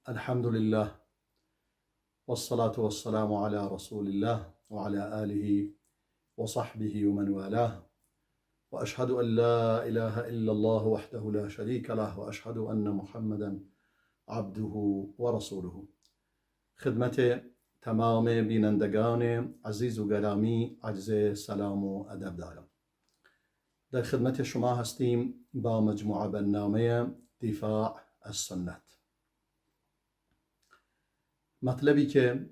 الحمد لله والصلاة والسلام على رسول الله وعلى آله وصحبه ومن والاه، وأشهد أن لا إله إلا الله وحده لا شريك له، وأشهد أن محمدا عبده ورسوله. خدمت تمام بینندگان عزیز و گرامی عرض سلام و ادب دارم. در خدمت شما هستیم با مجموعه برنامه دفاع از سنت. مطلبی که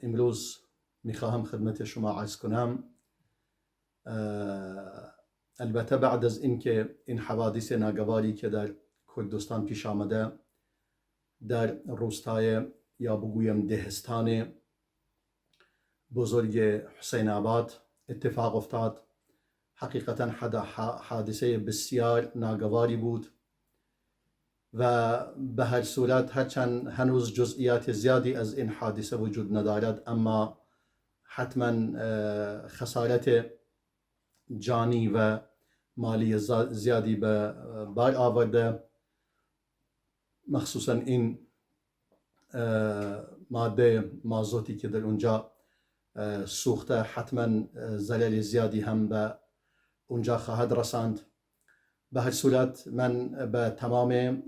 امروز میخواهم خدمت شما عرض کنم، البته بعد از اینکه این حوادث ناگواری که در کردستان پیش آمده در روستای یا بگویم دهستان بزرگ حسین آباد اتفاق افتاد، حقیقتا حادثه بسیار ناگواری بود و به هر صورت هرچند هنوز جزئیات زیادی از این حادثه وجود ندارد، اما حتما خسارت جانی و مالی زیادی به بار آورده، مخصوصا این ماده مازوتی که در اونجا سوخته حتما ضرر زیادی هم به اونجا خواهد رساند. به هر صورت من به تمام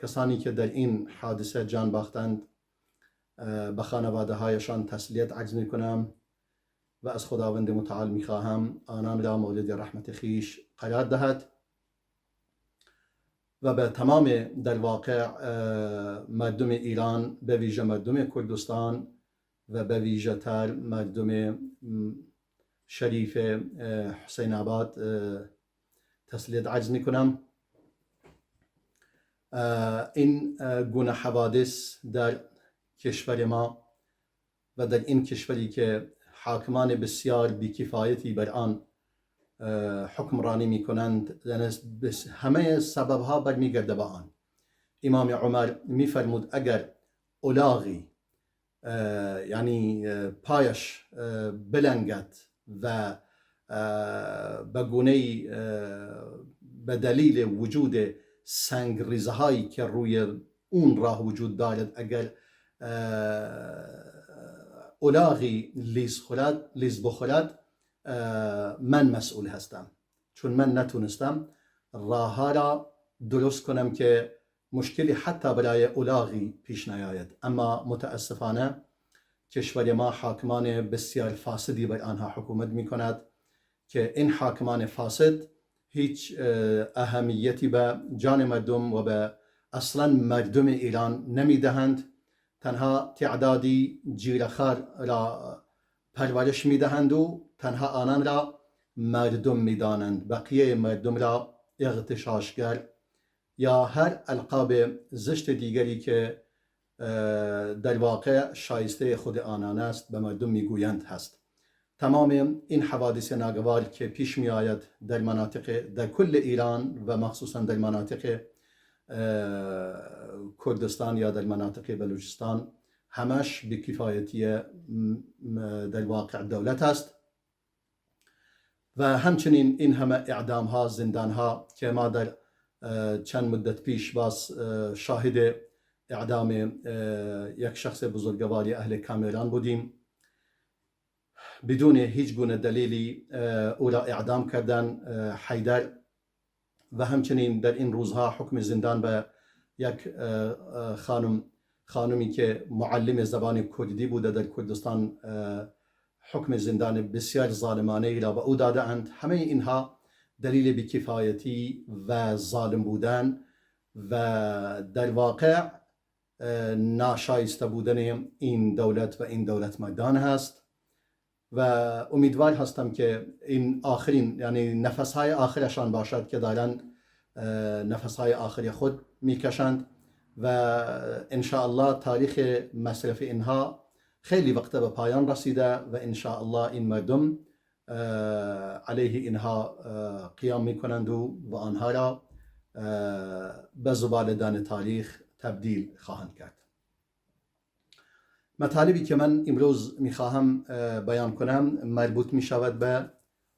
کسانی که در این حادثه جان باختند به خانواده هایشان تسلیت عرض می کنم و از خداوند متعال می خواهم آنان را مورد رحمت خویش قرار دهد و به تمام در واقع مردم ایران، به ویژه مردم کردستان و به ویژه تر مردم شریف حسین آباد تسلیت عرض می کنم. این گونه حوادث در کشور ما و در این کشوری که حاکمان بسیار بیکفایتی بر آن حکمرانی می کنند، همه سبب ها برمیگرده به آن. امام عمر می فرمود اگر الاغی یعنی پایش بلنگد و به گونه‌ای به دلیل وجود سنگریزه هایی که روی اون راه وجود دارد، اگر الاغی لیز بخورد، من مسئول هستم، چون من نتونستم راه ها را درست کنم که مشکلی حتی برای الاغی پیش نیاید. اما متاسفانه کشور ما حاکمان بسیار فاسدی بر آنها حکومت می کند که این حاکمان فاسد هیچ اهمیتی به جان مردم و به اصلا مردم ایران نمی دهند. تنها تعدادی جیرخوار را پرورش می دهند و تنها آنان را مردم می دانند، بقیه مردم را اغتشاشگر یا هر القاب زشت دیگری که در واقع شایسته خود آنان است به مردم می گویند هست. تمام این حوادث ناگوار که پیش می آید در مناطق در کل ایران و مخصوصا در مناطق کردستان یا در مناطق بلوچستان، همش بی‌کفایتی در واقع دولت است و همچنین این همه اعدام ها، زندان ها که ما در چند مدت پیش باز شاهد اعدام یک شخص بزرگواری اهل کامران بودیم، بدون هیچ گونه دلیلی او را اعدام کردن حیدر. و همچنین در این روزها حکم زندان به یک خانمی که معلم زبان کردی بوده در کردستان، حکم زندان بسیار ظالمانه ای را به او داده اند. همه اینها دلیل بی‌کفایتی و ظالم بودن و در واقع ناشایسته بودن این دولت و این دولت مردان هست و امیدوار هستم که این آخرین، یعنی نفسهای آخرشان باشد که دارند نفسهای آخر خود میکشند و انشاءالله تاریخ مصرف اینها خیلی وقت به پایان رسیده و انشاءالله این مردم علیه اینها قیام میکنند و آنها را به زباله‌دان تاریخ تبدیل خواهند کرد. مطالبی که من امروز میخواهم بیان کنم مربوط میشود به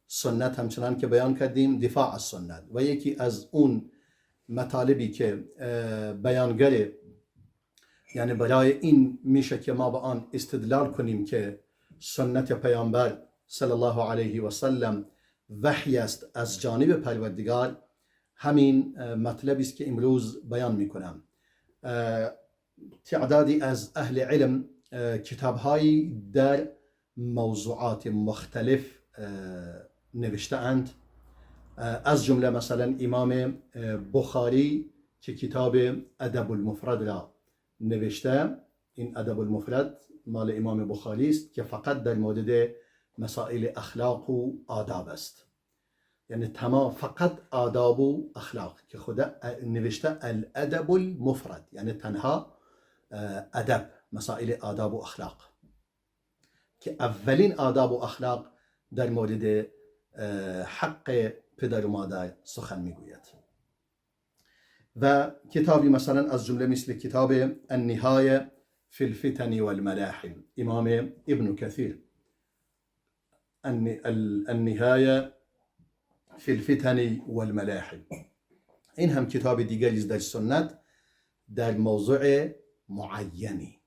سنت، همچنان که بیان کردیم دفاع از سنت، و یکی از اون مطالبی که بیانگر یعنی برای این میشه که ما به آن استدلال کنیم که سنت پیامبر صلی الله علیه و سلم وحی است از جانب پروردگار. همین مطلبی است که امروز بیان میکنم. تعدادی از اهل علم کتابهایی در موضوعات مختلف نوشته اند، از جمله مثلا امام بخاری که کتاب ادب المفرد را نوشته. این ادب المفرد مال امام بخاری است که فقط در مورد مسائل اخلاق و آداب است، یعنی تمام فقط آداب و اخلاق که خدا نوشته الادب المفرد، یعنی تنها ادب، مسائل آداب و اخلاق، که اولین آداب و اخلاق در مورد حق پدر و مادر سخن میگوید. و کتابی مثلا از جمله مثل کتاب النهایه فی الفتن والملاحم امام ابن کثیر، النهایه فی الفتن والملاحم، این هم کتاب دیگری است در سنت در موضوع معینی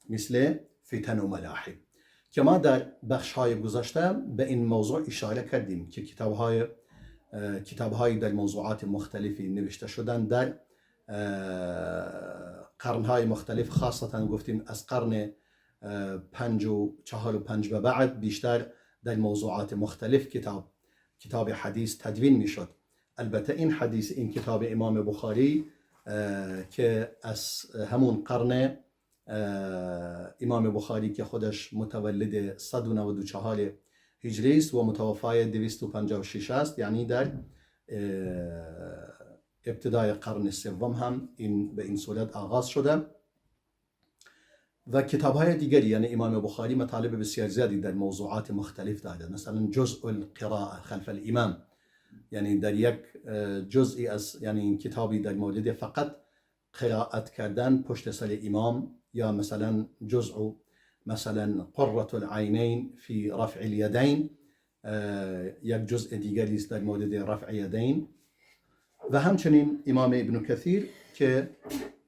مثل فتن و ملاحم، که ما در بخش‌های گذشته به این موضوع اشاره کردیم که کتاب‌های در موضوعات مختلفی نوشته شدن در قرن‌های مختلف، خاصتا گفتیم از قرن 5 و 4 و 5 به بعد بیشتر در موضوعات مختلف کتاب حدیث تدوین میشد. البته این کتاب امام بخاری که از همون قرن امام بخاری که خودش متولد 194 هجری است و متوفای 256 است، یعنی در ابتدای قرن سوم هم به این صورت آغاز شده. و کتاب‌های دیگری، یعنی امام بخاری مطالب بسیار زیادی در موضوعات مختلف دارد، مثلا جزء القراءه خلف الامام، یعنی در یک جزئی از یعنی کتابی در مورد فقط قرائت کردن پشت سر امام، یا مثلا جزء مثلا قرة العینین فی رفع الیدین، یک جزء دیگری است در مورد رفع یدین. و همچنین امام ابن کثیر که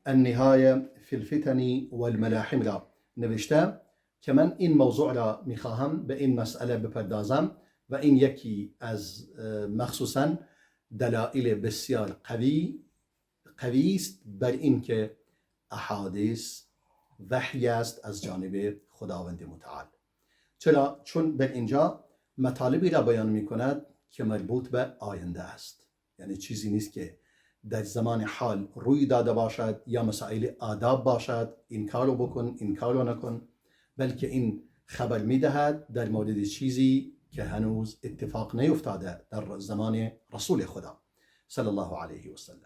النهایه فی الفتن والملاحم را نوشته، که من این موضوع را میخواهم به این مسئله بپردازم و این یکی از مخصوصا دلایل بسیار قوی است بر این که احادیث وحی است از جانب خداوند متعال. چرا؟ چون در اینجا مطالبی را بیان می کند که مربوط به آینده است، یعنی چیزی نیست که در زمان حال روی داده باشد یا مسائل آداب باشد، این کارو بکن این کارو نکن، بلکه این خبر می دهد در مورد چیزی که هنوز اتفاق نیفتاده در زمان رسول خدا صلی الله علیه و سلم.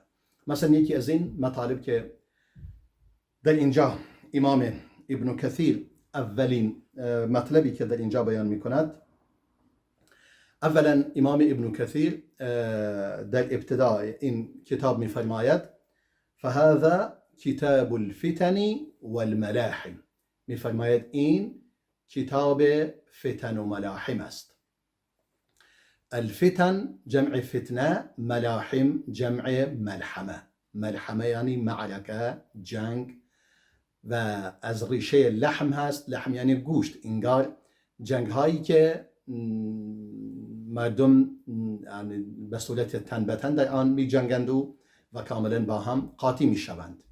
مثلا یکی از این مطالب که در اینجا امام ابن کثیر اولین مطلبی که در اینجا بیان می کند، اولا امام ابن کثیر در ابتدای این کتاب می فرماید فهذا کتاب الفتن والملاحم، می فرماید این کتاب فتن و ملاحم است. الفتن جمع فتنه، ملاحم جمع ملحمه. ملحمه یعنی معرکه، جنگ، و از ریشه لحم هست. لحم یعنی گوشت. انگار جنگ هایی که مردم یعنی به صورت تن به تن در آن می جنگند و کاملا با هم قاطی می شوند.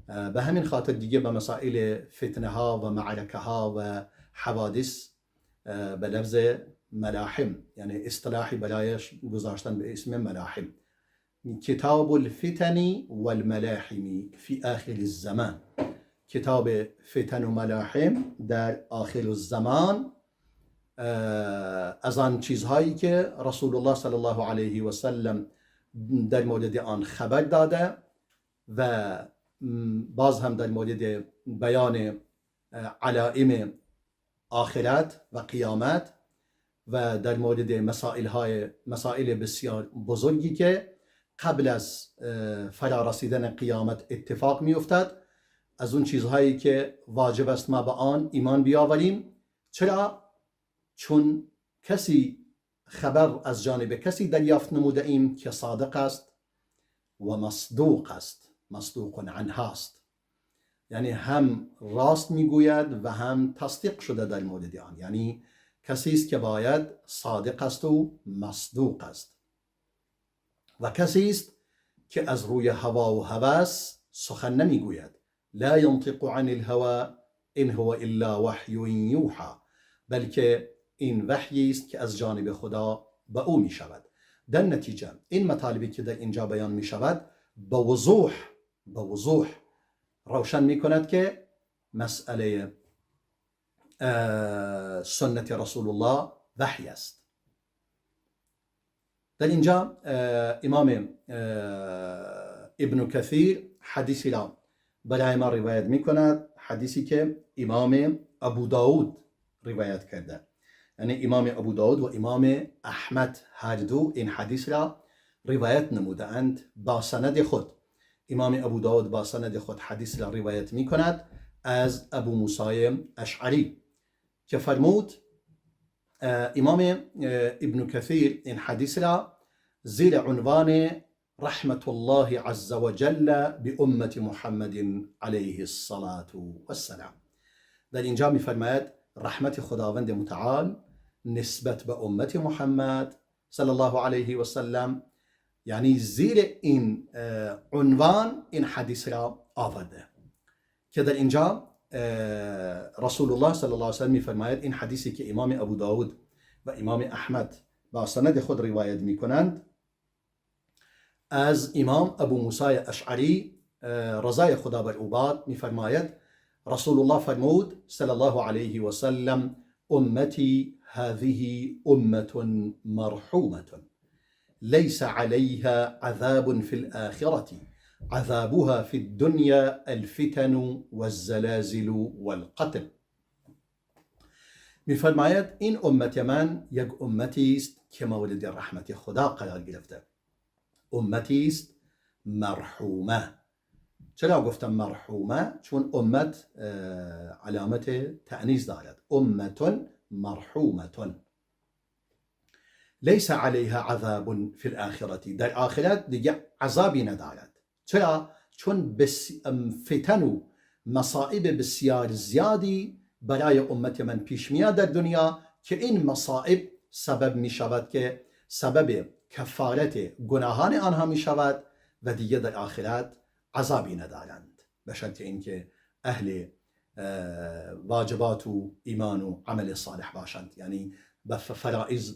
به همین خاطر دیگه به مسائل فتنه ها و معرکه ها و حوادث به لفظ ملاحم، یعنی اصطلاحی برایش گذاشتن به اسم ملاحم. کتاب الفتن والملاحم فی آخر الزمان، کتاب فتن و ملاحم در آخر الزمان از آن چیزهایی که رسول الله صلی الله علیه و سلم در مورد آن خبر داده و باز هم در مورد بیان علائم آخرت و قیامت و در مورد مسائل بسیار بزرگی که قبل از فرا رسیدن قیامت اتفاق می افتد، از اون چیزهایی که واجب است ما به آن ایمان بیاوریم. چرا؟ چون کسی خبر از جانب کسی دریافت نموده ایم که صادق است و مصدوق است، مصدوق عنه است، یعنی هم راست میگوید و هم تصدیق شده در مورد آن، یعنی کسی است که باید صادق است و مصدوق است و کسی است که از روی هوا و هوس سخن نمیگوید. لا ينطق عن الهوى ان هو الا وحی یوحى، بلکه این وحی است که از جانب خدا به او می شود. در نتیجه این مطالبی که در اینجا بیان می شود به وضوح روشن می کند که مسئله سنت رسول الله وحی است. در اینجا امام ابن کثیر حدیثی را برای ما روایت می کند، حدیثی که امام ابو داود روایت کرده. یعنی امام ابو داود و امام احمد هر دو این حدیث را روایت نموده اند با سند خود. امام ابو داود با سند خود حدیث را روایت می کند از ابو موسی اشعری که فرمود امام ابن کثیر این حدیث را زیر عنوان رحمت الله عز وجل بأمة محمد علیه الصلاة والسلام در اینجا می فرماید رحمت خداوند متعال نسبت به امت محمد صلی الله علیه و سلم، یعنی زیر این عنوان این حدیث را آورده که در اینجا رسول الله صلی الله علیه و سلم می فرماید این حدیثی که امام ابو داود و امام احمد با سند خود روایت می کنند از امام ابو موسی اشعری رضای خدا بر او باد می فرماید رسول الله فرمود صلی الله علیه و سلم امتی هذه امة مرحومة ليس عليها عذاب في الآخرة عذابها في الدنيا الفتن والزلازل والقتل. می فرماید این امت من یک امتی است که مورد رحمت خدا قرار گرفته، امتی است مرحومه. چرا گفتم مرحومه؟ چون امت علامت تأنیث دارد، امة مرحومة لیس علیها عذاب فی الآخرة، در آخرت دیگه عذابی ندارد. چرا؟ چون فتن و مصائب بسیار زیادی برای امت من پیش میاد در دنیا که این مصائب سبب می شود که سبب کفارت گناهان آنها می شود و دیگه در آخرت عذابی ندارند، به شرط اینکه اهل واجبات و ایمان و عمل صالح باشند، یعنی به فرائض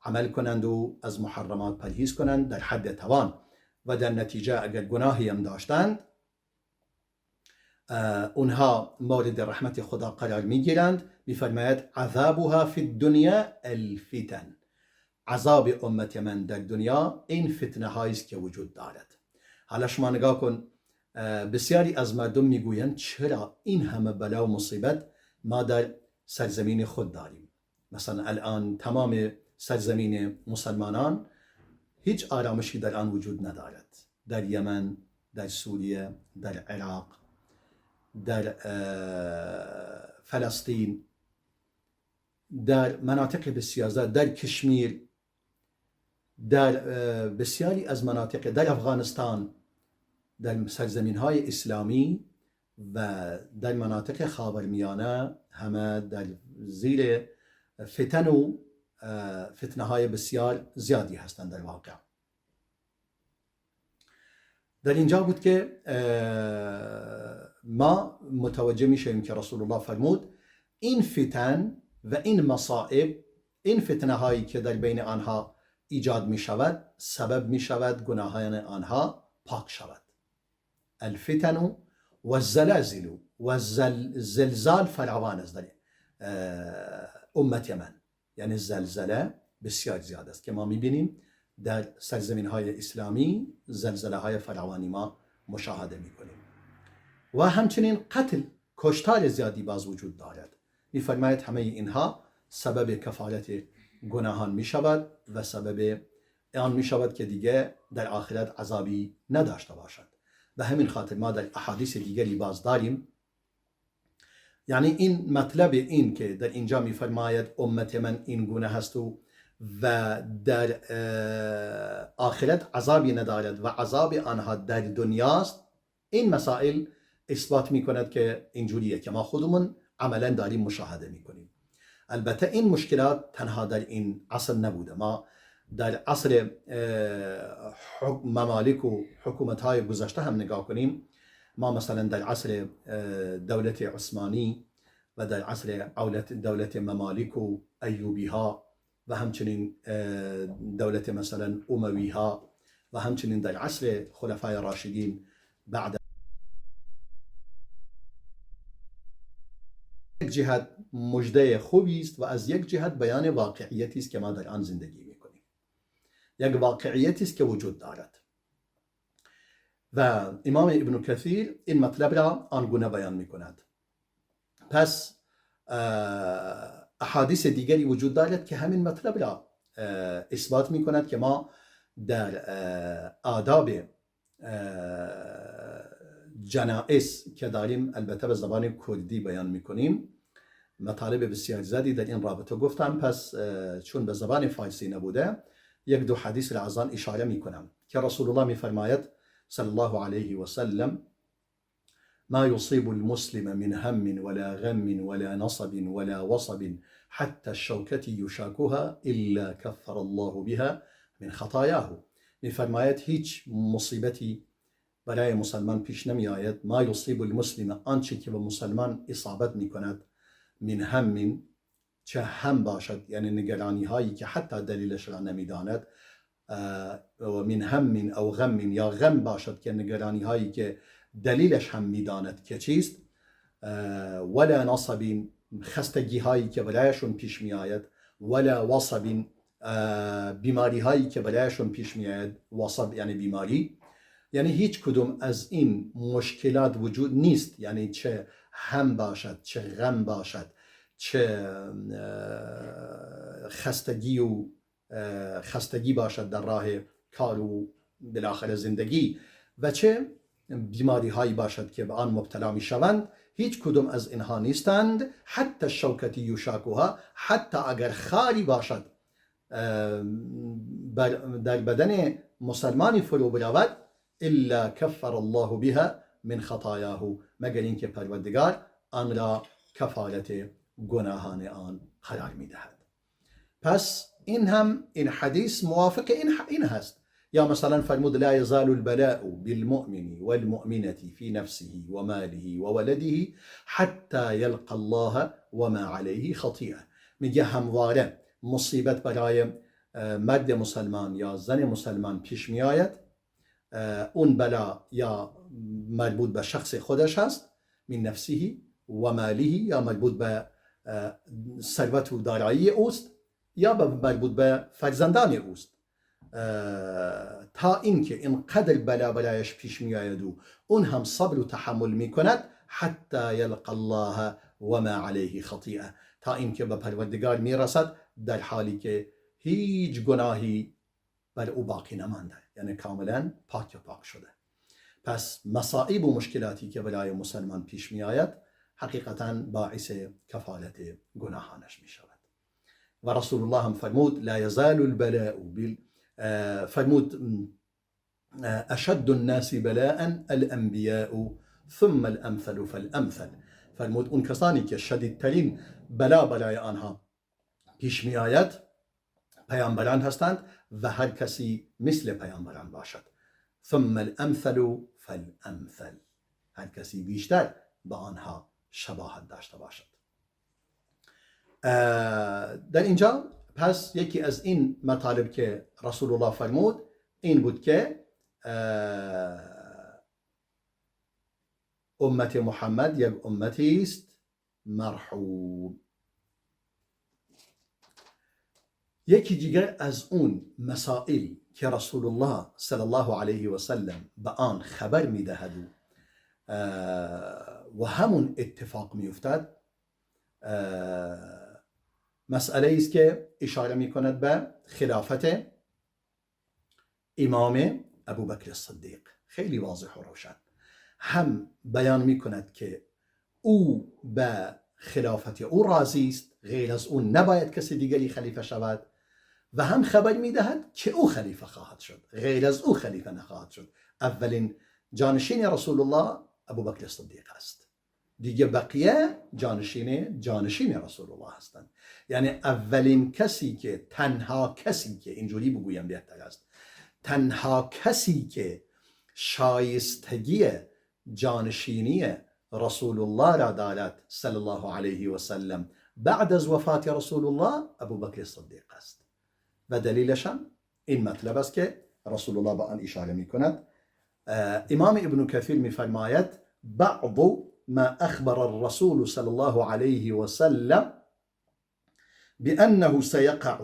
عمل کنند و از محرمات پرهیز کنند در حد توان و در نتیجه اگر گناهی هم داشتند اونها مورد رحمت خدا قرار می گیرند. می فرماید عذابها فی الدنیا الفتن، عذاب امت من در دنیا این فتنه هایی است که وجود دارد. حالا شما نگاه کن، بسیاری از مردم میگویند چرا این همه بلا و مصیبت ما در سرزمین خود داریم؟ مثلا الان تمام سرزمین مسلمانان هیچ آرامشی در آن وجود ندارد، در یمن، در سوریه، در عراق، در فلسطین، در مناطق بسیار، در کشمیر، در بسیاری از مناطق، در افغانستان، در سرزمین های اسلامی و در مناطق خاورمیانه همه در زیر فتن و فتنه های بسیار زیادی هستند. در واقع در اینجا بود که ما متوجه میشیم که رسول الله فرمود این فتن و این مصائب، این فتنه هایی که در بین آنها ایجاد می شود سبب می شود گناهان آنها پاک شود. الفتن و الزلازل و زلزال فراوان است در امت من، یعنی زلزله بسیار زیاد است که ما می بینیم در سرزمین های اسلامی زلزله های فراوانی ما مشاهده می کنیم و همچنین قتل، کشتار زیادی باز وجود دارد. می فرماید همه اینها سبب کفارت گناهان می شود و سبب آن می شود که دیگه در آخرت عذابی نداشته باشد. به همین خاطر ما در احادیث دیگری باز داریم، یعنی این مطلب این که در اینجا می فرماید امت من این گونه هست و در آخرت عذابی ندارد و عذاب آنها در دنیاست، این مسائل اثبات میکند که اینجوریه که ما خودمون عملا داریم مشاهده میکنیم. البته این مشکلات تنها در این عصر نبوده. ما در عصر ممالک و حکومت‌های گذشته هم نگاه کنیم، ما مثلا در عصر دولت عثمانی و در عصر دولت ممالک و ایوبی ها و همچنین دولت مثلا اموی ها و همچنین در عصر خلفای راشدین بعد یک جهت مژده خوبی است و از یک جهت بیان واقعیتی است که ما در آن زندگی میکنیم. یک واقعیتی است که وجود دارد و امام ابن کثیر این مطلب را آنگونه بیان میکند. پس احادیث دیگری وجود دارد که همین مطلب را اثبات میکند که ما در آداب جنائز که داریم، البته به زبان کردی بیان میکنیم، مطالب بسیار زیادی در این رابطه گفتم. پس چون به زبان فارسی نبوده، یک دو حدیث را از آن اشاره میکنم که رسول الله میفرماید صلی الله علیه و سلم: ما يصيب المسلم من هم ولا غم ولا نصب ولا وصب حتى الشوكة يشاكها إلا كفر الله بها من خطاياه. میفرماید هیچ مصیبتی برای مسلمان پیش نمی آید. ما یصیب المسلم، آنچه که به مسلمان اصابت می کند، من هم، چه هم باشد، یعنی نگرانی هایی که حتی دلیلش را نمی داند، و من هم او غم، یا غم باشد که نگرانی هایی که دلیلش هم می داند که چیست، ولا نصب، خستگی هایی که برایشون پیش می آید، ولا وصب، بیماری هایی که برایشون پیش می آید. وصب یعنی بیماری، یعنی هیچ کدوم از این مشکلات وجود نیست، یعنی چه هم باشد، چه غم باشد، چه خستگی باشد در راه کار و بالاخره زندگی، و چه بیماری هایی باشد که به آن مبتلا می شوند، هیچ کدوم از اینها نیستند. حتی شوکتی یوشاکوها، حتی اگر خاری باشد در بدن مسلمانی فرو برود، الا کفر الله بها من خطایاه، مگر اینکه پروردگار آن را کفارت گناهان آن قرار میدهد. پس این حدیث موافق این هست. یا مثلا فرمود: لا يزال البلاء بالمؤمن والمؤمنة في نفسه وماله وولده حتى يلقى الله وما عليه خطيئة. میگه همواره مصیبت برای مرد مسلمان یا زن مسلمان پیش می آید. اون بلا یا مربوط به شخص خودش هست، من نفسه و ماله، یا مربوط به ثروت و دارایی اوست، یا مربوط به فرزندان اوست، تا اینکه اینقدر بلا برایش پیش می آید و اون هم صبر و تحمل می کند، حتی یلقى الله و ما علیه خطیئه، تا اینکه به پروردگار می رسد در حالی که هیچ گناهی بر او باقی نمانده، یعنی کاملا پاک شده. پس مصائب و مشکلاتی که برای مسلمان پیش می آید حقیقتا باعث کفارت گناهانش می شود. و رسول الله هم فرمود: لا يزال البلاء فرمود: اشد الناس بلاء الانبیاء ثم الامثل فالامثل. فرمود اون کسانی که شدیدترین بلا برای آنها پیش می آید پیامبران هستند و هر کسی مثل پیامبران باشد. ثم الامثل فالامثل، هر کسی بیشتر به آنها شباهت داشته باشد. در اینجا پس یکی از این مطالب که رسول الله فرمود این بود که امت محمد یک امتی است مرحوم. یکی دیگر از اون مسائل که رسول الله صلی الله علیه و سلم به آن خبر میدهد و همون اتفاق میافتد، مسئله است که اشاره میکند به خلافت امام ابوبکر الصدیق. خیلی واضح و روشن هم بیان میکند که او به خلافت او راضی است، غیر از اون نباید کسی دیگری خلیفه شود، و هم خبر میدهد که او خلیفه خواهد شد، غیر از او خلیفه نخواهد شد. اولین جانشین رسول الله ابوبکر صدیق است. دیگه بقیه جانشین رسول الله هستند. یعنی اولین کسی که تنها کسی که اینجوری بگویم بهتر است، تنها کسی که شایستگی جانشینی رسول الله را دارد صلی الله علیه و سلم بعد از وفات رسول الله ابوبکر صدیق است. و دلیلش هم این مطلب است که رسول الله به آن اشاره می کند. امام ابن کثیر می فرماید بعض ما اخبر الرسول صلی الله علیه و سلم بانه سیقع،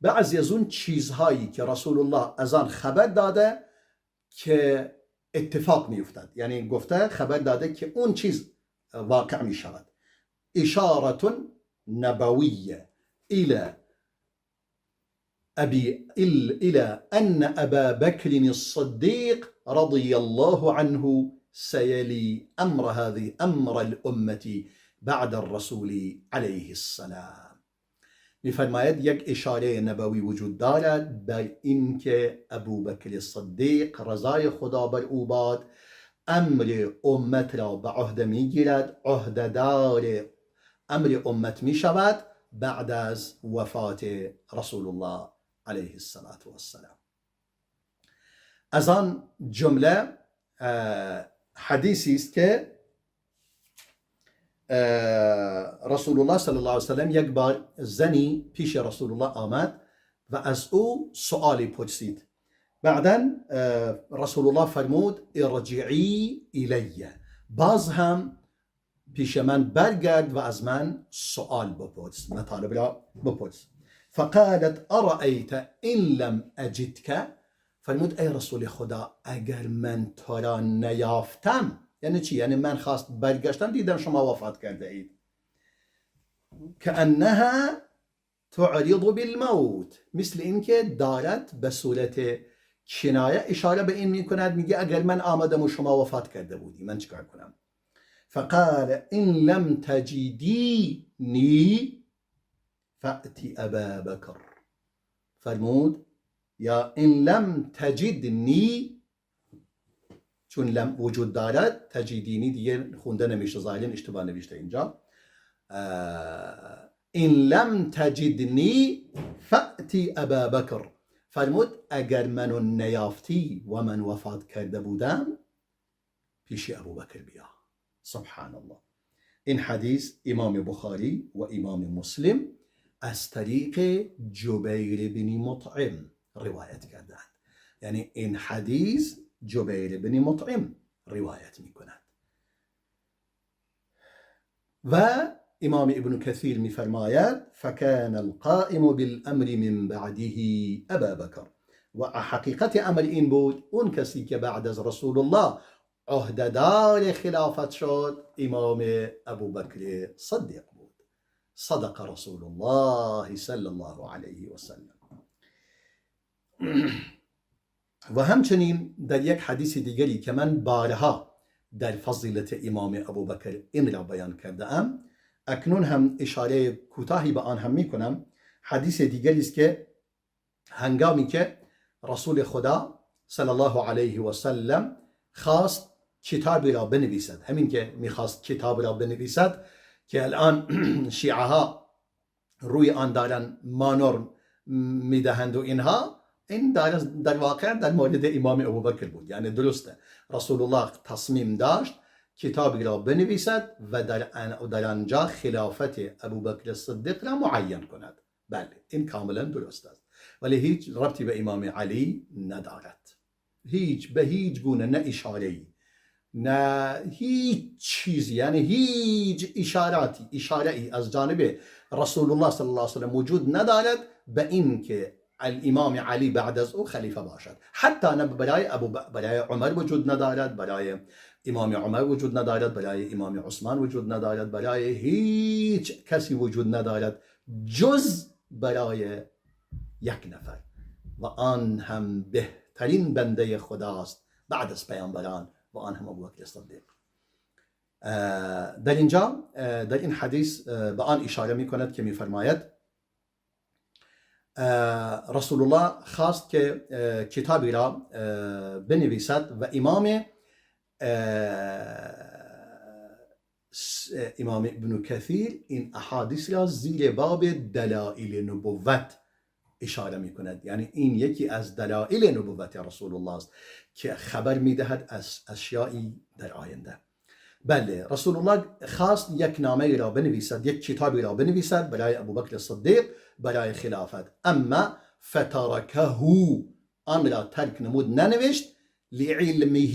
بعضی از اون چیزهایی که رسول الله از آن خبر داده که اتفاق می افتد، یعنی گفته خبر داده که اون چیز واقع می شود. اشاره نبویه إلى أن أبا بكر الصديق رضي الله عنه سيلي أمر الأمة بعد الرسول عليه السلام. می‌فرماید یک اشاره نبوی وجود دارد بر این که ابوبکر صدیق رضای خدا بر او باد امر امت را به عهده میگیرد، عهده‌دار امر امت می شود بعد از وفات رسول الله علیه السلام. از آن جمله حدیثی است که رسول الله صلی الله علیه وسلم یک بار زنی پیش رسول الله آمد و از او سؤالی پرسید. بعداً رسول الله فرمود ارجعی الیه، باز هم پیش من برگرد و از من سؤال بپرس، مطالب را بپرس. فقالت ارأیت ان لم اجدک، فرمود ای رسول خدا اگر من تو را نیافتم، یعنی چی؟ یعنی من خواست برگشتم دیدم شما وفات کرده اید. کأنها تعرض بالموت، مثل اینکه دارد به صورت کنایه اشاره به این میکند، میگه اگر من آمدم و شما وفات کرده بودی من چیکار کنم؟ فقال ان لم تجدینی فأتی ابا بکر، فرمود یا ان لم تجدنی، چون لم وجود دارد تجدینی دیگه خونده نمیشه، ظاهراً اشتباه نوشته اینجا. ان لم تجدنی فأتی ابا بکر، فرمود اگر منو نیافتی و من وفات کرده بودم پیش ابوبکر بیا. سبحان الله. این حدیث امام بخاری و امام مسلم از طریق جبیر بن مطعم روایت کردند. یعنی این حدیث جبیر بن مطعم روایت می کند. و امام ابن کثیر می فرماید فکان القائم بالامر من بعده ابا بکر، و حقیقت امر این بود اون کسی که بعد از رسول الله عهده‌دار خلافت شد امام ابوبکر صدیق بود. صدق رسول الله صلی الله علیه و سلم. و همچنین در یک حدیث دیگری که من بارها در فضیلت امام ابوبکر این را بیان کرده ام، اکنون هم اشاره کوتاهی به آن هم می کنم. حدیث دیگری است که هنگامی که رسول خدا صلی الله علیه و سلم خواست کتابی را بنویسد، همین که میخواست کتاب را بنویسد که الان شیعه ها روی آن دارن مانور میدهند و اینها، این در واقع در مورد امام ابوبکر بود. یعنی درسته رسول الله تصمیم داشت کتابی را بنویسد و در آنجا خلافت ابوبکر صدیق را معین کند. بله این کاملا درست است، ولی هیچ ربطی به امام علی ندارد، به هیچ گونه، نه اشاره‌ای نه هیچ چیزی، یعنی هیچ اشاره‌ای از جانب رسول الله صلی الله علیه و سلم وجود ندارد به این که الامام علی بعد از او خلیفه باشد. حتی نه برای عمر وجود ندارد، برای امام عمر وجود ندارد، برای امام عثمان وجود ندارد، برای هیچ کسی وجود ندارد جز برای یک نفر، و آن هم بهترین بنده خداست بعد از پیامبران، و آن هم ابوبکر صدیق. در اینجا در این حدیث به آن اشاره می کند که می فرماید رسول الله خواست که کتابی را بنویسد و امام امام ابن کثیر این احادیث را زیر باب دلائل نبوت اشاره می کند. یعنی این یکی از دلائل نبوت رسول الله است که خبر می دهد از اشیایی در آینده. بله، رسول الله خواست یک نامه را بنویسد، یک کتابی را بنویسد برای ابوبکر صدیق برای خلافت، اما فترکه، آن را ترک نمود، ننوشت. لعلمه،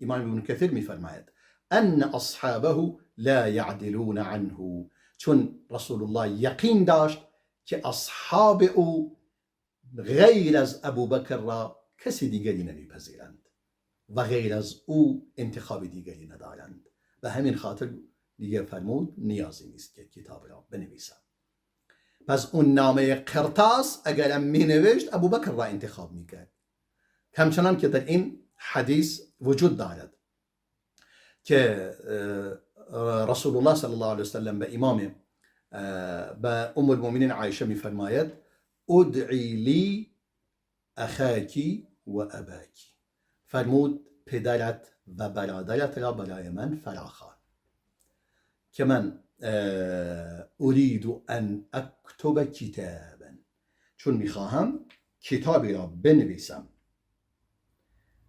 امام ابن کثیر می فرماید ان اصحابه لا یعدلون عنه، چون رسول الله یقین داشت که اصحاب او غیر از ابوبکر را کسی دیگری نمیپذیرند و غیر از او انتخاب دیگری ندارند. به همین خاطر دیگر فرمود نیازی نیست که کتاب را بنویسم. پس اون نامه قرطاس اگرم می نوشت ابوبکر را انتخاب می کرد. همچنان که در این حدیث وجود دارد که رسول الله صلی الله علیه وسلم به ام المؤمنین عایشه می فرماید ادعی لی اخاکی و اباکی، فرمود پدرت و برادرت را برای من فراخوان که من اريد ان اکتب کتابا، چون میخواهم کتابی را بنویسم،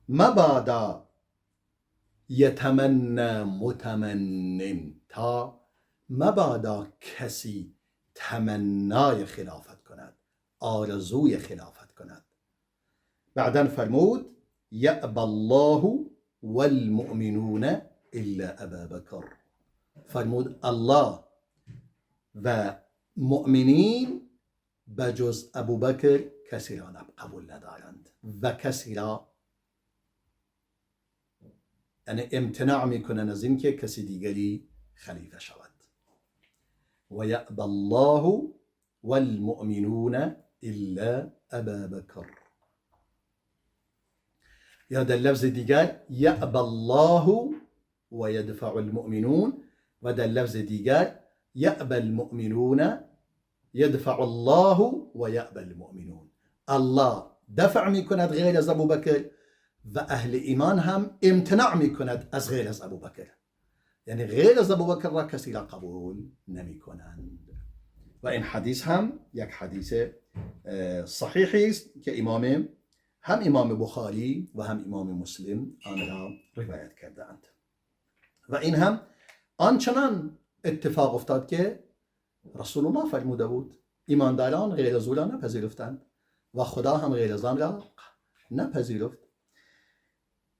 مبادا یتمنى متمن، تا مبادا کسی تمنای خلافت کند، آرزوی خلافت کند. بعداً فرمود یأبی الله والمؤمنون الا ابا بکر، فرمود الله و مؤمنین بجز ابو بکر کسی را قبول ندارند و کسی را یعنی امتناع میکنن از این که کسی دیگری خلیفه شود. و یأبی الله والمؤمنون الا ابا بکر، یا در لفظ دیگر یأبی الله و یدفع المؤمنون، و در لفظ دیگر یأبی المؤمنون یدفع الله و یأبی المؤمنون، الله دفع میکند غیر از ابو بکر و اهل ایمان هم امتناع میکند از غیر از ابو بکر، یعنی غیر از ابو بکر را کسی را قبول نمی کنند. و این حدیث هم یک حدیث صحیحی است که هم امام بخاری و هم امام مسلم آن را روایت کردند. و این هم آنچنان اتفاق افتاد که رسول الله فرموده بود ایمانداران غیر از او را نپذیرفتند و خدا هم غیر از آن را نپذیرفت.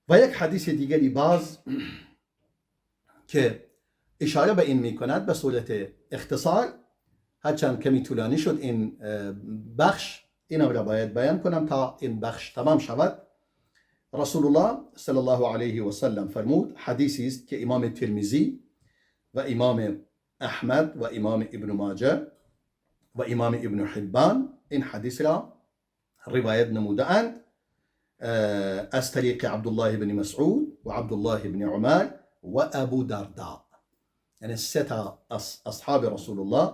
و یک حدیث دیگری باز که اشاره به این می کند به صورت اختصار، هرچند کمی طولانی شد این بخش، اینم را باید بیان کنم تا این بخش تمام شود. رسول الله صلی الله علیه و سلم فرمود، حدیثی است که امام ترمذی و امام احمد و امام ابن ماجه و امام ابن حبان این حدیث را روایت نموده اند از طریق عبدالله بن مسعود و عبدالله بن عمر و ابو درداء، یعنی سه تا اصحاب رسول الله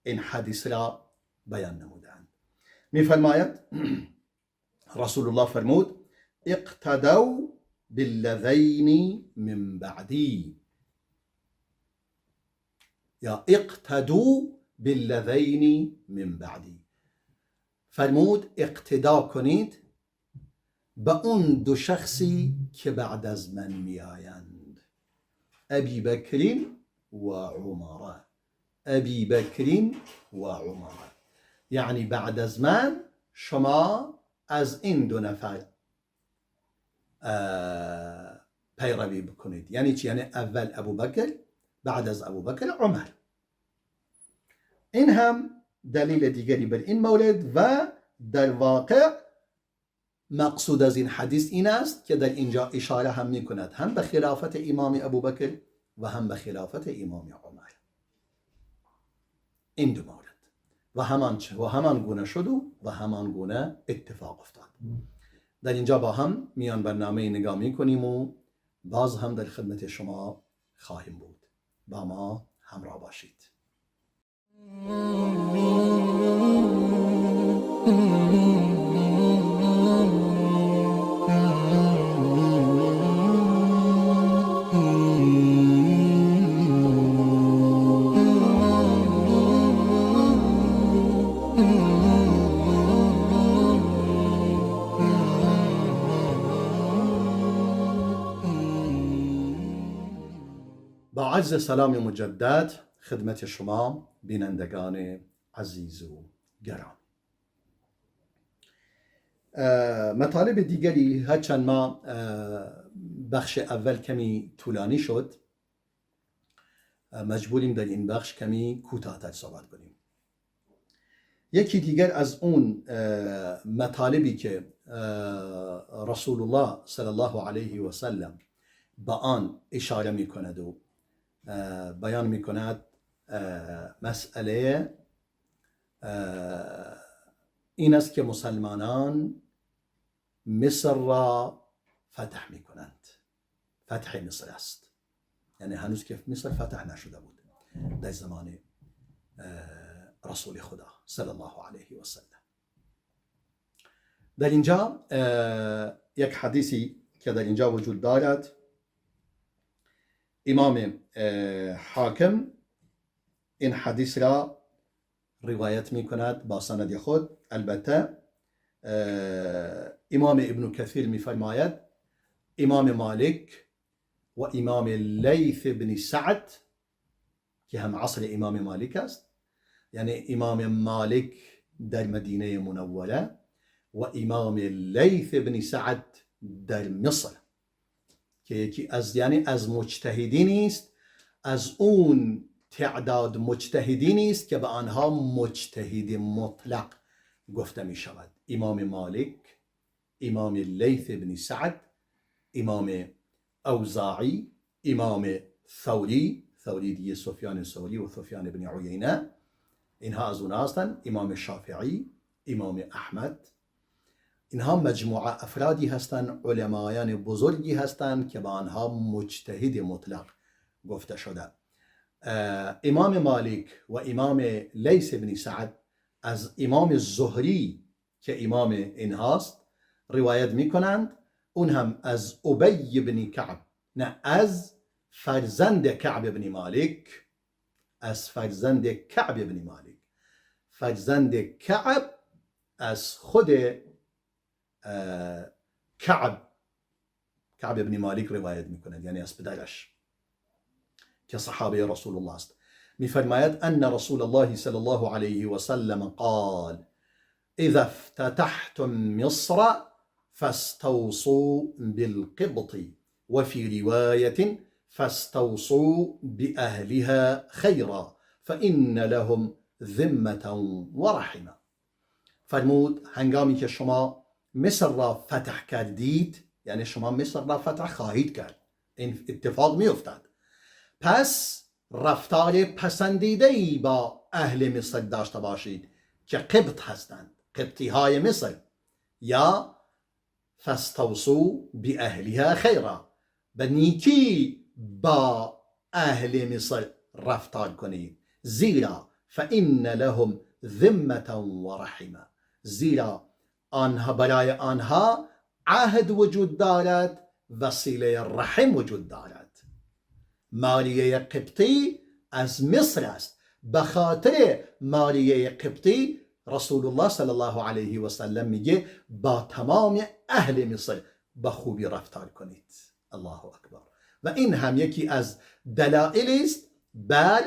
این حدیث را بیان نمودند. می فرماید رسول الله فرمود اقتدوا بالذین من بعدی، یا اقتدوا بالذین من بعدی، فرمود اقتدا کنید به اون دو شخصی که بعد از من می آیند، ابی بکر و عمر، ابی بکر و عمر، یعنی بعد از من شما از این دو نفر پیروی بکنید. یعنی چی؟ یعنی اول ابو بکر، بعد از ابو بکر عمر. این هم دلیل دیگری بر این مورد و در واقع مقصود از این حدیث این است که در اینجا اشاره هم می کند هم به خلافت امام ابو بکر و هم به خلافت امام عمر، این دو مورد و همان گونه شد و همان گونه اتفاق افتاد. در اینجا با هم میان برنامه نگاه می کنیم و باز هم در خدمت شما خواهیم بود. با ما همراه باشید. با عرض سلام مجدد خدمت شما بینندگان عزیز و گرامی. مطالب دیگری، هرچند ما بخش اول کمی طولانی شد، مجبوریم در این بخش کمی کوتاه‌تر صحبت کنیم. یکی دیگر از اون مطالبی که رسول الله صلی الله علیه و سلم با آن اشاره می کند و بیان می کند، مسئله این است که مسلمانان مصر را فتح می کنند. فتح مصر است، یعنی هنوز که مصر فتح نشده بود در زمان رسول خدا صلی الله علیه و سلم. در اینجا یک حدیثی که در اینجا وجود دارد، امام حاکم این حدیث را روایت می کند با سند خود. البته امام ابن کثیر می فرماید امام مالک و امام لیث بن سعد که هم عصر امام مالک است، یعنی امام مالک در مدینه منوره و امام لیث بن سعد در مصر، که یکی از از مجتهدین است، از اون تعداد مجتهدین است که به آنها مجتهد مطلق گفته می شود. امام مالک، امام لیث بن سعد، امام اوزاعی، امام ثوری دیگه سفیان ثوری و سفیان بن عیینه، اینها از اون هستند. امام شافعی، امام احمد، اینها مجموعه افرادی هستند، علمایان بزرگی هستند که با آنها مجتهد مطلق گفته شده. امام مالک و امام لیث بن سعد از امام زهری که امام اینهاست روایت می کنند، اون هم از ابی بن کعب، نه، از فرزند کعب بن مالک، از فرزند کعب بن مالک. فرزند کعب از خود کعب بن مالک روایت می کند، یعنی از پدرش که صحابه رسول الله است. می فرماید ان رسول الله صلی الله علیه و سلم قال اذا افتتحتم مصر فاستوصوا بالقبط وفي رواية فاستوصوا بأهلها خيرا فإن لهم ذمة ورحمة. فرمود هنگامی که شما مصر را فتح کردید، یعنی شما مصر را فتح خواهید کرد، این اتفاق می افتد، پس رفتار پسندیده‌ای با اهل مصر داشته باشید که قبط هستند، قبطی های مصر، یا فاستوصوا بأهلها خیرا، به نیکی با اهل مصر رفتار کنید، زیرا فإن لهم ذمة و رحمه، زیرا آنها برای آنها عهد وجود دارد، وسیله رحم وجود دارد. مالیه قبطی از مصر است، به خاطر مالیه قبطی رسول الله صلی الله علیه و سلم میگه با تمام اهل مصر به خوبی رفتار کنید. الله اکبر. و این هم یکی از دلایل است بر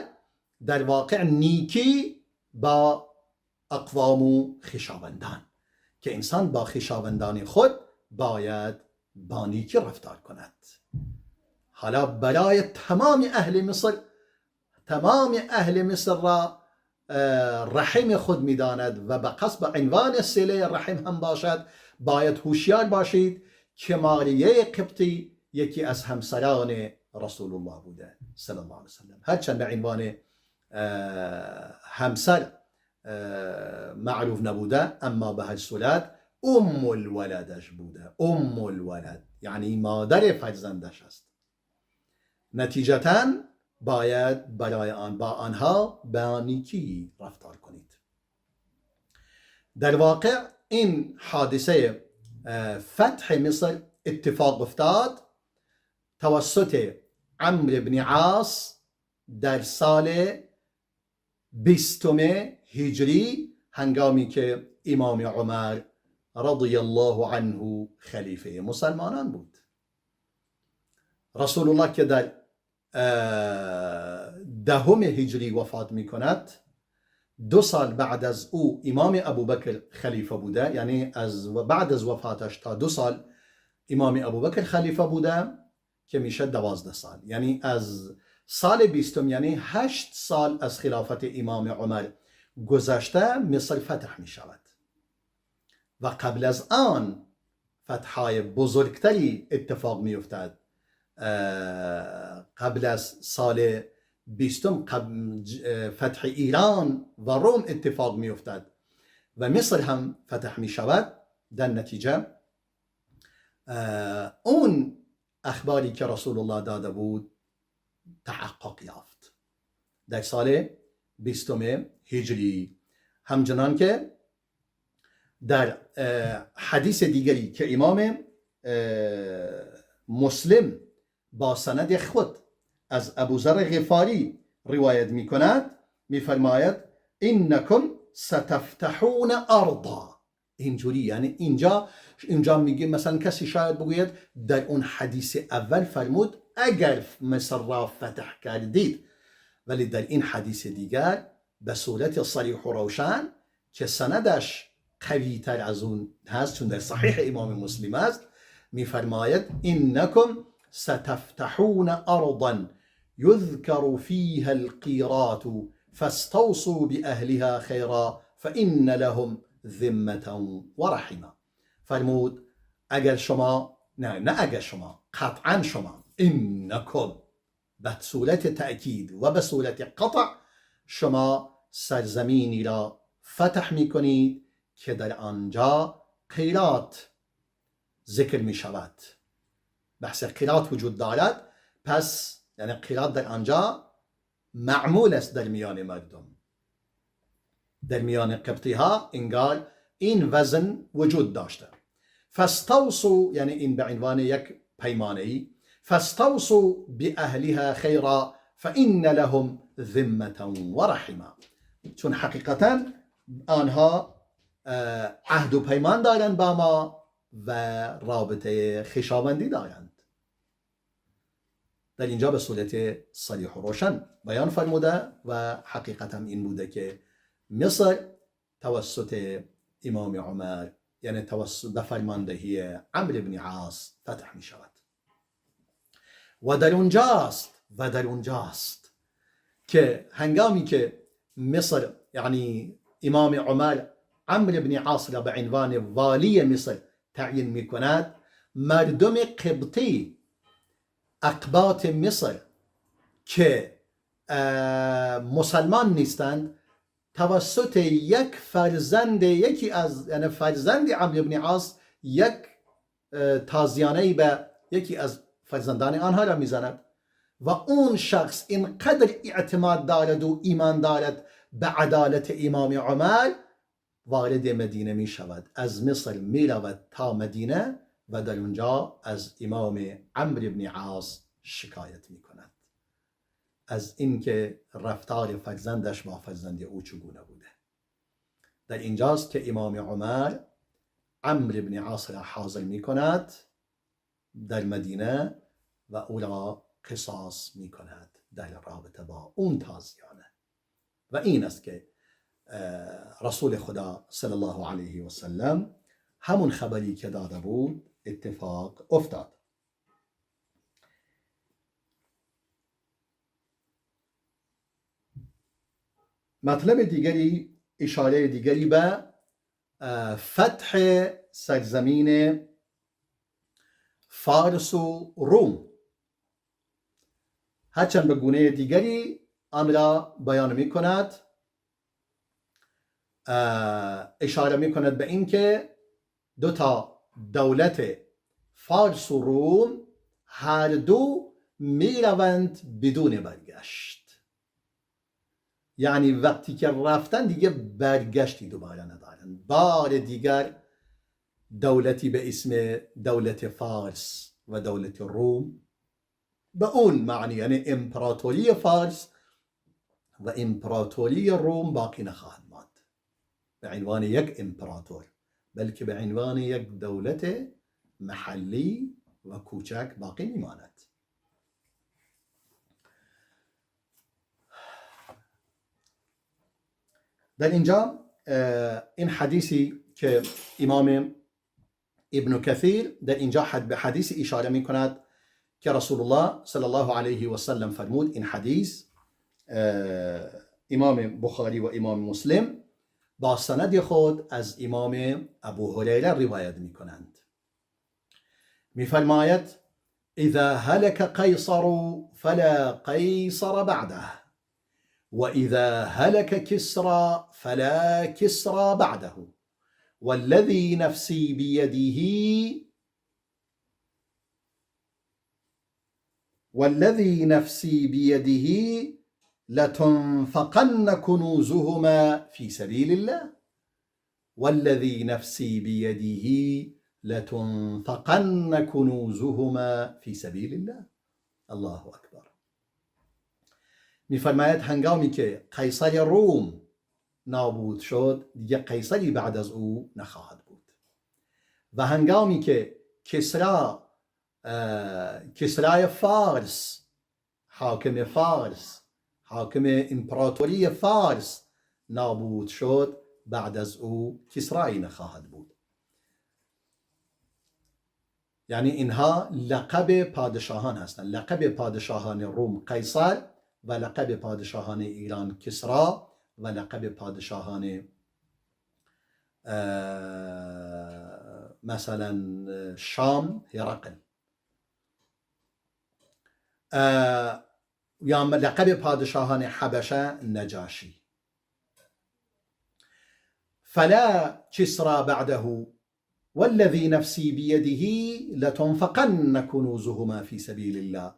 در واقع نیکی با اقوام و خویشاوندان، که انسان با خویشاوندان خود باید با نیکی رفتار کند. حالا برای تمام اهل مصر را رحم خود میداند و به قصد عنوان صله رحم هم باشد، باید هوشیار باشید که ماریه قبطی یکی از همسران رسول الله بوده صلی الله علیه وسلم، هرچند به عنوان همسر معروف نبوده، اما به هر صورت ام الولدش بوده. ام الولد یعنی مادر فرزندش است. نتیجتاً باید برای با آنها با نیکی رفتار کنید. در واقع این حادثه فتح مصر اتفاق افتاد توسط عمرو بن عاص در سال 20 هجری، هنگامی که امام عمر رضی الله عنه خلیفه مسلمانان بود. رسول الله که در دهم هجری وفات میکند. 2 سال بعد از او امام ابوبکر خلیفه بوده، یعنی بعد از وفاتش تا 2 سال امام ابوبکر خلیفه بوده که میشه 12 سال. یعنی از سال 20، یعنی 8 سال از خلافت امام عمر گذشته مصر فتح می شود و قبل از آن فتحهای بزرگتری اتفاق می افتد. قبل از سال 20 فتح ایران و روم اتفاق می افتد و مصر هم فتح می شود. در نتیجه اون اخباری که رسول الله داده بود تحقق یافت در سال 20 هجری. همچنان که در حدیث دیگری که امام مسلم با سند خود از ابوذر غفاری روایت می کند، می فرماید انکم ستفتحون ارضا. اینجوری، یعنی اینجا میگه مثلا کسی شاید بگوید در اون حدیث اول فرمود اگر مصر را فتح کردید، ولی در این حدیث دیگر به صورت صریح و روشن که سندش قوی تر از اون هست، چون در صحیح امام مسلم است، میفرماید انکم ستفتحون ارضا یذکر فیها القیرات فاستوصوا باهلها خیرا فان لهم ذمة و رحمه. فرمود اگر شما، نه اگر شما، قطعا شما، انکم به صورت تأکید و به صورت قطع، شما سرزمینی را فتح می کنید که در آنجا قیرات ذکر می شود. بحث قیرات وجود دارد، پس یعنی قیرات در آنجا معمول است در میان مردم، در میان قبطی ها انگار این وزن وجود داشته. فاستوصوا، یعنی این به عنوان یک پیمانه‌ای، فاستوصوا باهلها خیرا فان لهم ذمة و رحمه. چون حقیقتا آنها عهد و پیمان دارند با ما و رابطه خویشاوندی دارند. در اینجا به صورت صریح و روشن بیان فرموده و حقیقتا این بوده که مصر توسط امام عمر، یعنی توسط فرماندهی عمرو بن عاص فتح می شود. و در اونجاست که هنگامی که مصر، یعنی امام عمر عمرو بن عاص را به عنوان والی مصر تعیین می کند، مردم قبطی اقباط مصر که مسلمان نیستند توسط یک فرزند، یکی از یعنی فرزند عمرو بن عاص، یک تازیانه‌ای به یکی از فرزندان آنها را میزند و اون شخص اینقدر اعتماد دارد و ایمان دارد به عدالت امام عمر، وارد مدینه می شود، از مصر می رود تا مدینه و در اونجا از امام عمرو بن عاص شکایت می کند از اینکه رفتار فرزندش با فرزند او چگونه بوده. در اینجاست که امام عمر عمرو بن عاص را حاضر می کند در مدینه و او را قصاص می کند در رابطه با اون تازیانه. و این است که رسول خدا صلی الله علیه و سلم همون خبری که داده بود اتفاق افتاد. مطلب دیگری، اشاره دیگری به فتح سرزمین فارس و روم، هرچند به گونه دیگری آن را بیان می کند، اشاره می کند به این که 2 دولت فارس و روم هر دو می روند بدون برگشت. یعنی وقتی که رفتن دیگه برگشتی دوباره ندارن. بار دیگر دولتی به اسم دولت فارس و دولت روم به اون معنی، یعنی امپراتوری فارس و امپراتوری روم باقی نخواهد ماند به عنوان یک امپراتور، بلکه به عنوان یک دولت محلی و کوچک باقی میماند. در اینجا این حدیثی که امام ابن کثیر در اینجا به حدیث اشاره می کند که رسول الله صلی الله علیه و سلم فرمود. این حدیث امام بخاری و امام مسلم با سند خود از امام ابو هریره روایت می کنند. می فرماید اذا هلك قیصر فلا قیصر بعده وإذا هلك كسرى فلا كسرى بعده والذي نفسي بيده لتنفقن كنوزهما في سبيل الله والذي نفسي بيده لتنفقن كنوزهما في سبيل الله. الله اکبر. میفرماید هنگامی که قیصر روم نابود شد دیگه قیصری بعد از او نخواهد بود و هنگامی که کسرای فارس، حاکم امپراتوری فارس نابود شد بعد از او کسرایی نخواهد بود. یعنی اینها لقب پادشاهان هستند. لقب پادشاهان روم قیصر و لقب پادشاهان ایران کسرا و لقب پادشاهان مثلا شام هرقل یا لقب پادشاهان حبشه نجاشی. فلا کسرا بعده والذي نفسي بيده لتنفقن كنوزهما في سبيل الله.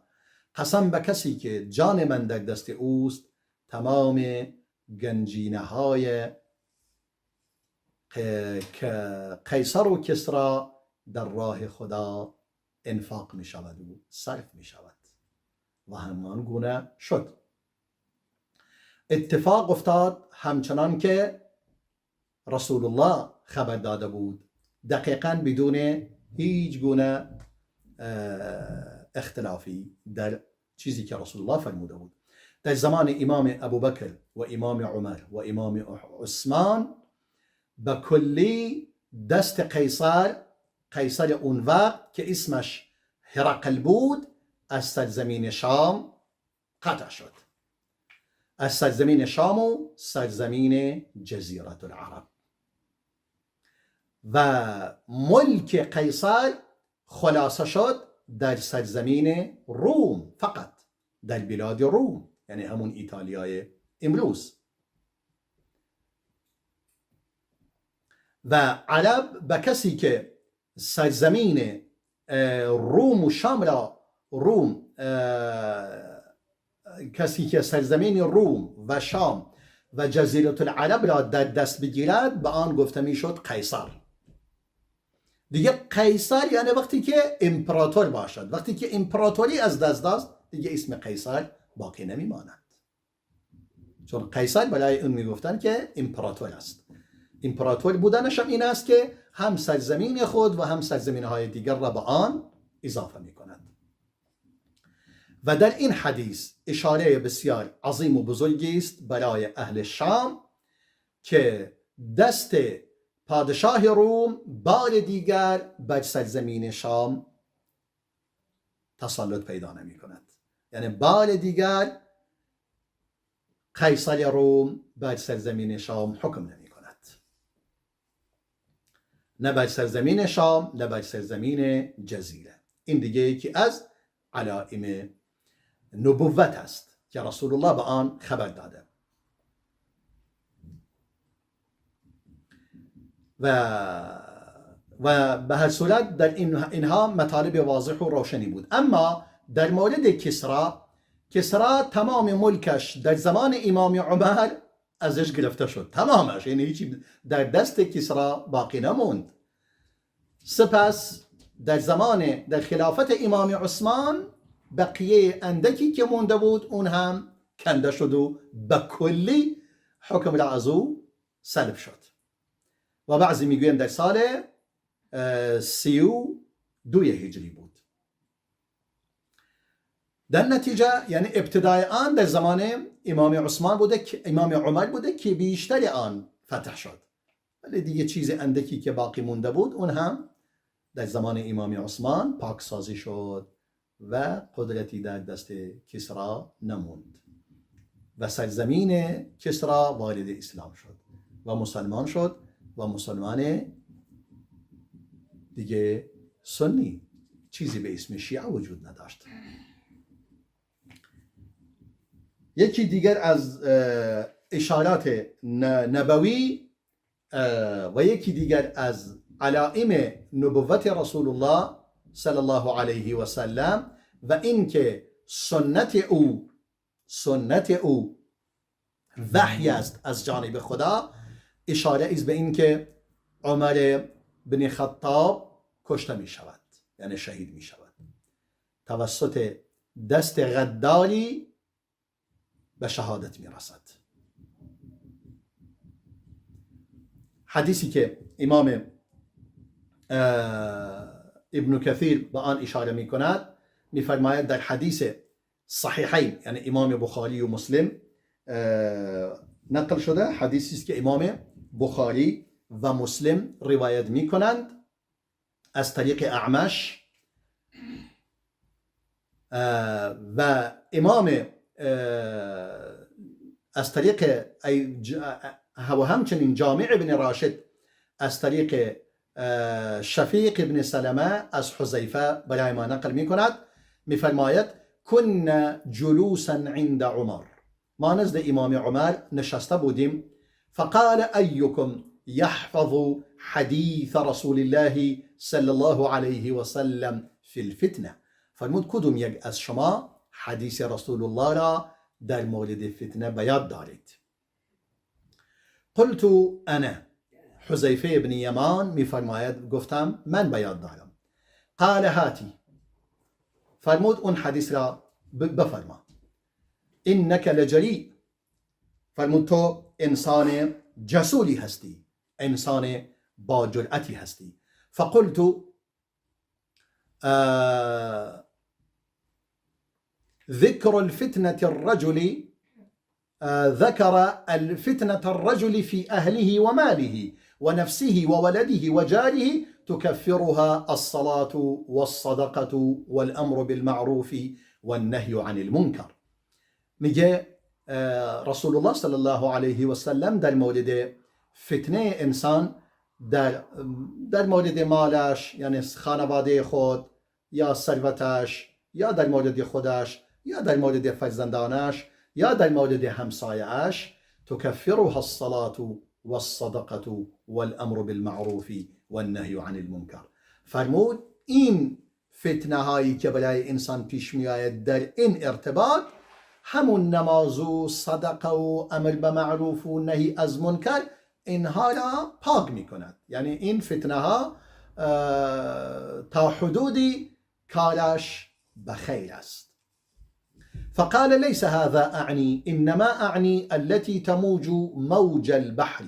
قسم به کسی که جان من در دست اوست تمام گنجینه های قیصر و کسرا در راه خدا انفاق می شود و صرف می شود و همان گونه شد. اتفاق افتاد همچنان که رسول الله خبر داده بود، دقیقاً بدون هیچ گونه اختلافی در چیزی که رسول الله فرموده بود. در زمان امام ابوبکر و امام عمر و امام عثمان به کلی دست قیصر اون وقت که اسمش هرقل بود از سرزمین شام قطع شد، از سرزمین شام و سرزمین جزیره العرب، و ملک قیصر خلاصه شد در سرزمین روم، فقط در بلاد روم، یعنی همون ایتالیای امروز. و عرب به کسی که سرزمین روم و شام را کسی که سرزمین روم و شام و جزیره العرب را در دست بگیرد به آن گفته میشد قیصر. دیگه قیصر یعنی وقتی که امپراتور باشد. وقتی که امپراتوری از دست داد دیگه اسم قیصر باقی نمیماند، چون قیصر برای اون میگفتن که امپراتور است. امپراتور بودنش هم این است که هم سرزمین خود و هم سرزمین های دیگر را به آن اضافه می کند. و در این حدیث اشاره بسیار عظیم و بزرگی است برای اهل شام که دست پادشاه روم بار دیگر بر سرزمین شام تسلط پیدا نمی کند. یعنی بار دیگر قیصر روم بر سرزمین شام حکم نمی کند، نه بر سرزمین شام نه بر سرزمین جزیره. این دیگه یکی از علائم نبوت است که رسول الله به آن خبر داده. و به هر صورت در اینها مطالب واضح و روشنی بود. اما در مورد کسرا تمام ملکش در زمان امام عمر ازش گرفته شد، تمامش، یعنی هیچی در دست کسرا باقی نموند. سپس در خلافت امام عثمان بقیه اندکی که مونده بود اون هم کنده شد و به کلی حکم را از او سلب شد. و بعضی میگوین در سال 32 هجری بود. در نتیجه یعنی ابتدای آن در زمان امام عثمان بوده که امام عمر بوده که بیشتر آن فتح شد، ولی دیگه چیز اندکی که باقی مونده بود اون هم در زمان امام عثمان پاکسازی شد و قدرتی در دست کسرا نموند و سرزمین کسرا وارد اسلام شد و مسلمان شد و مسلمان دیگه سنی، چیزی به اسم شیعه وجود نداشت. یکی دیگر از اشارات نبوی و یکی دیگر از علائم نبوت رسول الله صلی الله علیه و سلم و اینکه سنت او وحی است از جانب خدا، اشاره است به اینکه عمر بن خطاب کشته می شود، یعنی شهید می شود توسط دست غداری به شهادت می رسد. حدیثی که امام ابن کثیر به آن اشاره می کند، می فرماید در حدیث صحیحین، یعنی امام بخاری و مسلم نقل شده، حدیثی است که امام بخاری و مسلم روایت می کنند از طریق اعمش و امام از طریق و همچنین جامع بن راشد از طریق شفیق بن سلمه از حذیفه برای ما نقل می کند، می فرماید کنا جلوسا عند عمر، ما نزد امام عمر نشسته بودیم، فقال ایکم یحفظ حدیث رسول الله صلی الله علیه و سلم فی الفتنه، فرمود کدوم یک از شما حدیث رسول الله را در مورد فتنه به یاد دارید؟ قلت انا، حذیفه ابن یمان میفرماید گفتم من به یاد دارم. قال هاتی، فرمود اون حدیث را بفرما. انک لجریء، فرمود تو انسان جسوری هستی، انسان با جرأتی هستی. فقلت ذكر الفتنة الرجل ذكر الفتنة الرجل في أهله وماله ونفسه وولده وجاره تكفرها الصلاة والصدقة والأمر بالمعروف والنهي عن المنكر. میگه رسول الله صلی الله علیه و سلم در مورد فتنه انسان در مورد مالش، یعنی خانواده خود یا ثروتش، یا در مورد خودش، یا در مورد فرزندانش، یا در مورد همسایه‌اش، تکفرها الصلاة والصدقة والامر بالمعروف والنهی عن المنکر. فرمود این فتنه هایی که برای انسان پیش می آید در این ارتباط، همون نماز و صدقه و امر به معروف و نهی از منکر، اینها را پاک می کند. یعنی این فتنه ها تا حدودی کارش بخیر است. فقال ليس هذا أعني إنما أعني التي تموج موج البحر.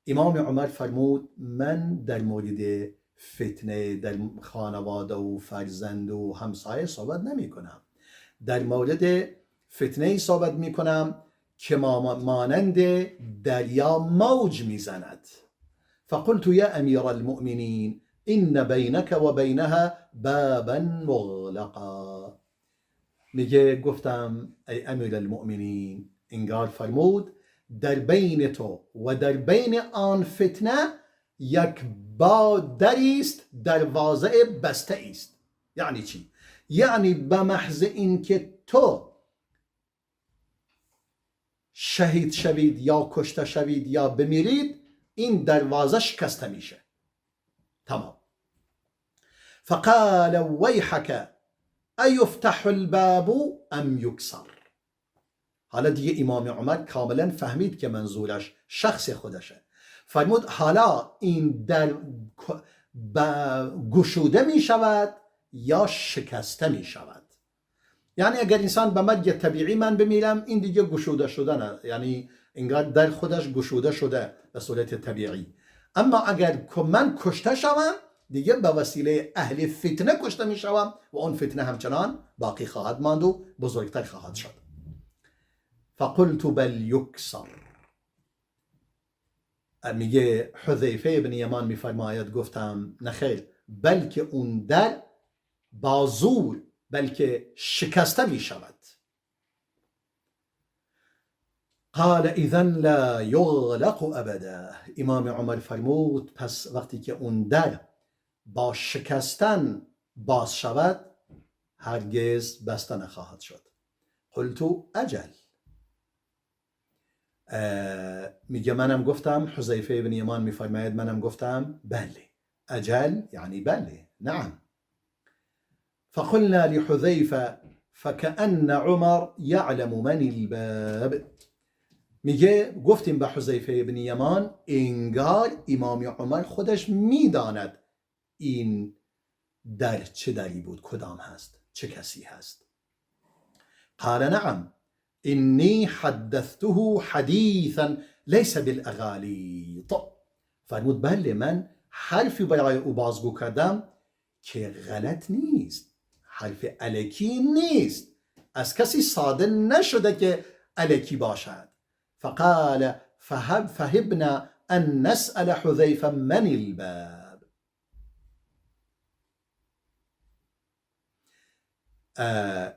امام عمر فرمود من در مورد فتنه در خانواده و فرزند و همسایه صحبت نمی کنم، در مورد فتنه صحبت می کنم که مانند دریا موج می زند. فقلت یا امیر المؤمنین ان بینک و بینها بابا مغلقا. میگه گفتم ای امیر المؤمنین، انگار فرمود در بین تو و در بین آن فتنه یک دری است، دروازه بسته است. یعنی چی؟ یعنی به محض اینکه تو شهید شوید یا کشته شوید یا بمیرید، این دروازه شکسته میشه. تمام. فقال ویحک ایفتح الباب ام یکسر. حالا دیگه امام عمر کاملا فهمید که منظورش شخص خودشه. فرمود حالا این در گشوده می شود یا شکسته می شود. یعنی اگر انسان به مرگ طبیعی من بمیرم، این دیگه گشوده شده نه، یعنی انگار در خودش گشوده شده به صورت طبیعی. اما اگر من کشته شوم، دیگه به وسیله اهل فتنه کشته می شوم و اون فتنه همچنان باقی خواهد ماند و بزرگتر خواهد شد. فقلت بل یکسر. میگه حذیفه ابن یمان میفرماید گفتم نخیر، بلکه اون در با زور بلکه شکسته می شود. قال اذن لا یغلق ابدا. امام عمر فرمود پس وقتی که اون در با شکستن باز شود هرگز بسته نخواهد شد. قلت اجل. میگه منم گفتم، حذیفه ابن یمان میفرماید منم گفتم بله. اجل یعنی بله، نعم. فقلنا لحذیفه فكأن عمر يعلم من الباب. میگه گفتیم به حذیفه ابن یمان انگار امام عمر خودش میداند این در چه دری بود، کدام هست، چه کسی هست. قال نعم اینی حدثته حدیثا لیس بالاغالیط. فرمود بله من حرفی برای او بازگو کردم که غلط نیست، حرف الکی نیست، از کسی صادر نشده که الکی باشد. فقال فهبنا ان نسأل حذیفه من الباب.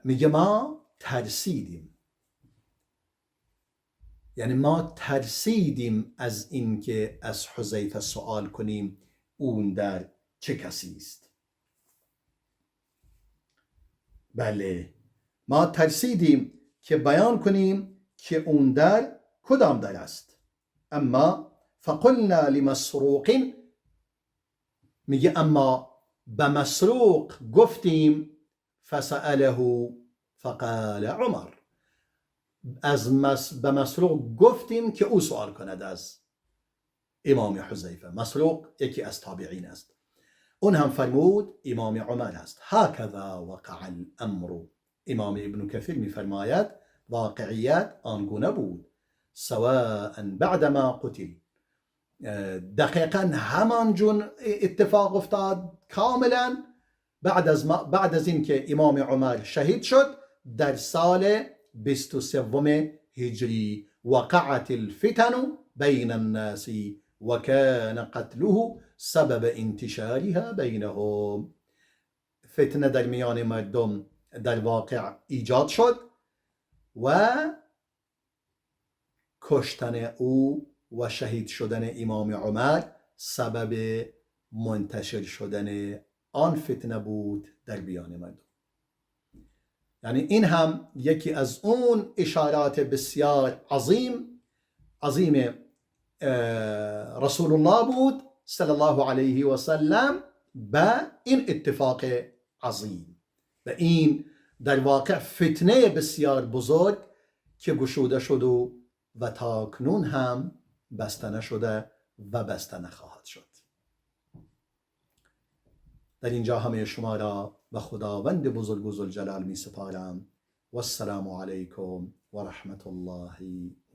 میگه ما ترسیدیم، یعنی ما ترسیدیم از اینکه از حذیفه سوال کنیم اون در چه کسی است. بله ما ترسیدیم که بیان کنیم که اون در کدام در است. اما فقلنا لمسروق. میگه اما به مسروق گفتیم فسأله فقال عمر. به مسروق گفتیم که او سوال کند از امام حذیفه. مسروق یکی از تابعین است. اون هم فرمود امام عمر است. هكذا وقع الامر. امام ابن کثیر میفرماید واقعیت آنگونه بود. سواء بعدما قتل. دقیقا همان جون اتفاق افتاد کاملا بعد از اینکه امام عمر شهید شد در سال 23 هجری. وقعت الفتن بین الناس وكان قتله سبب انتشارها بینهم. فتنه در میان مردم در واقع ایجاد شد و کشتن او و شهید شدن امام عمر سبب منتشر شدن آن فتنه بود در میان مردم. یعنی این هم یکی از اون اشارات بسیار عظیم رسول الله بود صلی الله علیه و سلم به این اتفاق عظیم، به این در واقع فتنه بسیار بزرگ که گشوده شد و تاکنون هم بسته نشده و بسته نخواهد شد. در اینجا همه شما را به خداوند بزرگ و ذوالجلال می سپارم. و السلام علیکم و رحمت الله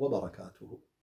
و برکاته.